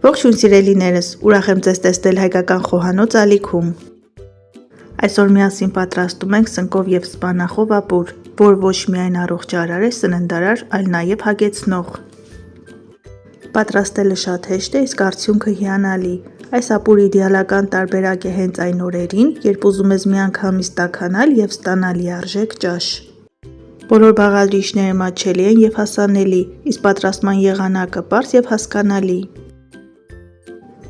Ողջույն սիրելիներս, ուրախ եմ ձեզ տեսնել հայկական խոհանոց ալիքում։ Այսօր միասին պատրաստում ենք սնկով և սպանախով ապուր, որ ոչ միայն առողջարար է, սննդարար, այլ նաև հագեցնող։ Պատրաստելը շատ հեշտ է, իսկ արդյունքը հիանալի։ Այս ապուրը իդեալական տարբերակ է հենց այն օրերին, երբ ուզում ես միանգամից տաքանալ և ստանալ լիարժեք ճաշ։ Բոլոր բաղադրիչները մատչելի են և հասանելի, իսկ պատրաստման եղանակը պարզ և հասկանալի։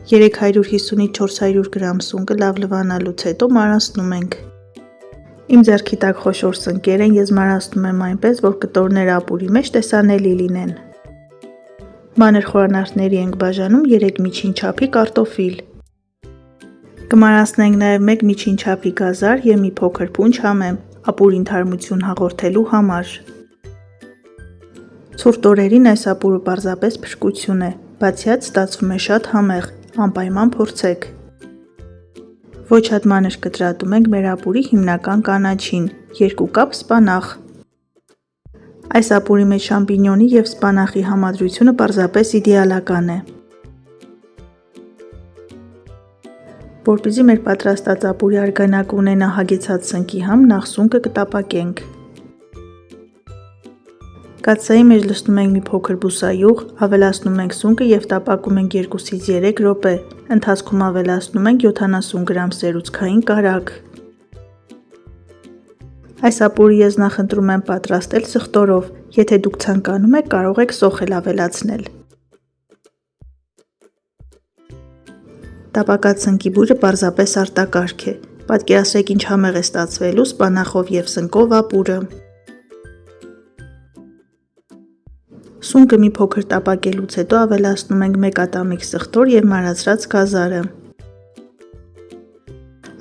350-ից 400 գրամ սունկը լավ լվանալուց հետո մարանցնում ենք։ Իմ ձեռքի տակ խոշոր սնկեր են, ես մարանցնում եմ այնպես, որ կտորները ապուրի մեջ տեսանելի լինեն։ Մանր խորանարդների ենք բաժանում 3 միջին չափի կարտոֆիլ։ Կմարանցնենք նաև 1 միջին չափի գազար և մի փոքր փունջ համեմ, ապուրին թարմություն հաղորդելու համար։ Ցուրտ օրերին այս ապուրը պարզապես փրկություն է, բացի այդ ստացվում է շատ համեղ, անպայման փորձեք։ Ոչ շատ մանր կտրատում ենք մեր ապուրի հիմնական կանաչին, 2 կապ սպանախ։ Այս ապուրի մեջ շամպինյոնի և սպանախի համադրությունը պարզապես իդեալական է։ Որպեսզի մեր պատրաստած ապուրի արգայնակը ունենա հագեցած սնկի համ, նախ սունկը կտապակենք։ Կաթսայի մեջ լցնում ենք մի փոքր բուսայուղ, ավելացնում ենք սունկը և տապակում ենք 2-ից 3 րոպե, ընթացքում ավելացնում ենք 70 գրամ սերուցքային կարագ։ Այս ապուրը ես նախընտրում եմ պատրաստել սխտորով, եթե դուք ցանկանում եք, կարող եք սոխ էլ ավելացնել։ Տապակած սնկի բույրը պարզապես արտակարգ է, պատկերացրեք ինչ համեղ է ստացվելու սպանախով և սնկով ապուրը։ Սունկը մի փոքր տապակելուց հետո ավելացնում ենք 1 ատամիկ սխտոր և մարացրած գազարը։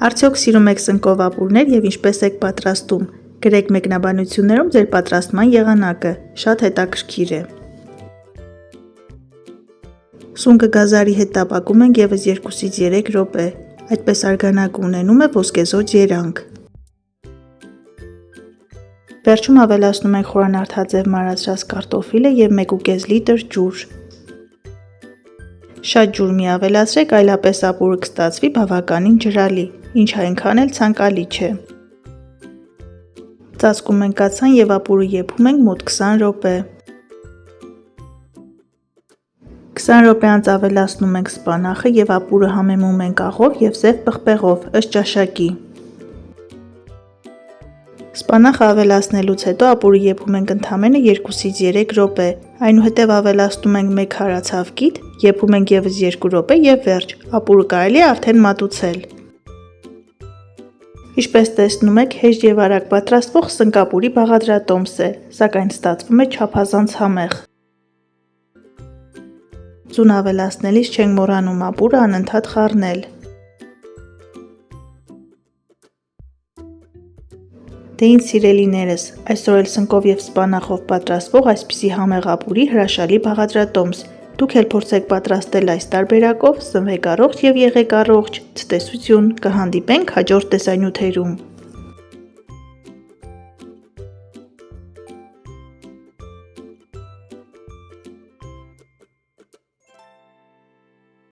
Արդյոք սիրում եք սնկով ապուրներ և ինչպես եք պատրաստում, գրեք մեկնաբանություններում ձեր պատրաստման եղանակը, շատ հետաքրքիր է։ Սունկը գազարի հետ տապակում ենք ևս 2-ից 3 րոպե, այդպես արգանակ ունենում է ոսկեզօծ երանգ։ Վերջում ավելացնում ենք խորանարդաձև մարացրած կարտոֆիլը և 1,5 լիտր ջուր։ Շատ ջուր մի ավելացրեք, այլապես ապուրը կստացվի բավականին ջրալի, ինչը այնքան էլ ցանկալի չէ։ Ծածկում ենք կաթսան և ապուրը եփում ենք մոտ 20 րոպե։ 20 րոպե անց ավելացնում ենք սպանախը և ապուրը համեմում ենք աղով և սև պղպեղով, ըստ ճաշակի։ Սպանախը ավելացնելուց հետո ապուրը եփում ենք ընդամենը 2-ից 3 րոպե, այնուհետև ավելացնում ենք 1 հալած կիտ, եփում ենք ևս 2 րոպե և վերջ, ապուրը կարելի է արդեն մատուցել։ Ինչպես տեսնում եք, հեշտ և արագ պատրաստվող սնկապուրի բաղադրատոմս է, սակայն ստացվում է չափազանց համեղ։ Ձուն ավելացնելիս չենք մոռանում ապուրը անընդհատ խառնել։ Դե ինչ սիրելիներս, այսօր էլ սնկով և սպանախով պատրաստվող այսպիսի համեղ ապուրի հրաշալի բաղադրատոմս։ Դուք էլ փորձեք պատրաստել այս տարբերակով, սնվեք առողջ և եղեք առողջ, ցտեսություն, կհանդիպենք հաջորդ տեսանյութերում։